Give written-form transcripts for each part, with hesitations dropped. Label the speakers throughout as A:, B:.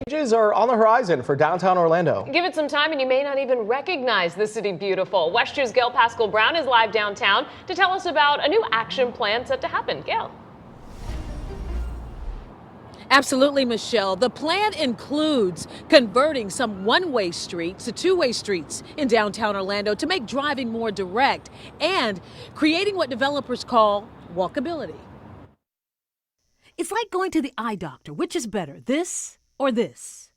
A: Changes are on the horizon for downtown Orlando.
B: Give it some time and you may not even recognize the city beautiful. West 2's Gail Pascal Brown is live downtown to tell us about a new action plan set to happen. Gail.
C: Absolutely, Michelle. The plan includes converting some one-way streets to two-way streets in downtown Orlando to make driving more direct and creating what developers call walkability. It's like going to the eye doctor. Which is better, this or this?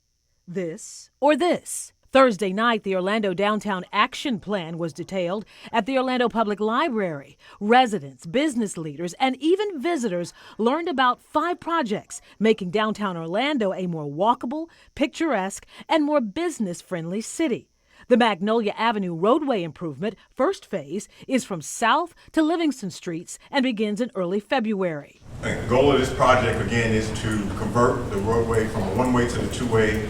C: This or this? Thursday night, the Orlando Downtown Action Plan was detailed at the Orlando Public Library. Residents, business leaders, and even visitors learned about 5 projects making downtown Orlando a more walkable, picturesque, and more business-friendly city. The Magnolia Avenue roadway improvement, first phase, is from South to Livingston Streets and begins in early February.
D: The goal of this project, again, is to convert the roadway from a one-way to the two-way,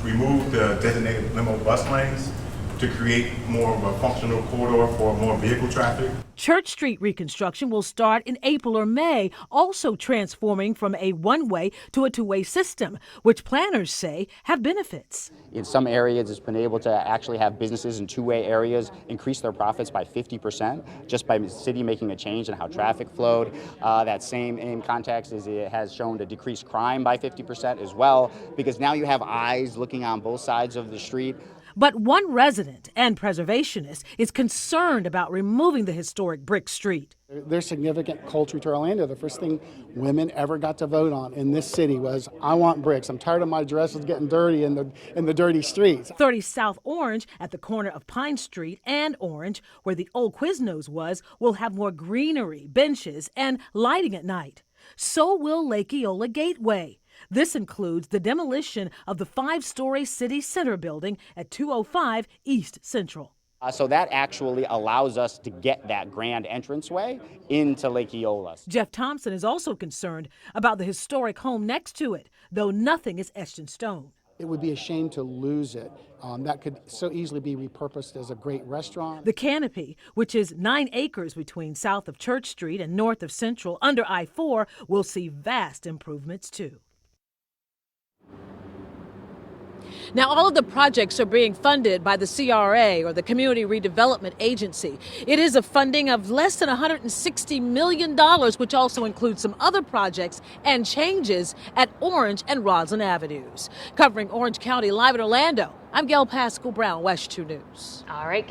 D: remove the designated limo bus lanes to create more of a functional corridor for more vehicle traffic.
C: Church Street reconstruction will start in April or May, also transforming from a one-way to a two-way system, which planners say have benefits.
E: In some areas, it's been able to actually have businesses in two-way areas increase their profits by 50% just by the city making a change in how traffic flowed. That same in context is it has shown to decrease crime by 50% as well, because now you have eyes looking on both sides of the street.
C: But one resident and preservationist is concerned about removing the historic brick street.
F: There's significant culture to Orlando. The first thing women ever got to vote on in this city was, I want bricks. I'm tired of my dresses getting dirty in the dirty streets.
C: 30 South Orange at the corner of Pine Street and Orange, where the old Quiznos was, will have more greenery, benches, and lighting at night. So will Lake Eola Gateway. This includes the demolition of the 5-story City Center building at 205 East Central.
E: So that actually allows us to get that grand entranceway into Lake Eola.
C: Jeff Thompson is also concerned about the historic home next to it, though nothing is etched in stone.
F: It would be a shame to lose it. That could so easily be repurposed as a great restaurant.
C: The Canopy, which is 9 acres between south of Church Street and north of Central under I-4, will see vast improvements too. Now, all of the projects are being funded by the CRA, or the Community Redevelopment Agency. It is a funding of less than $160 million, which also includes some other projects and changes at Orange and Roslyn Avenues. Covering Orange County live in Orlando, I'm Gail Pascal Brown, West 2 News.
B: All right.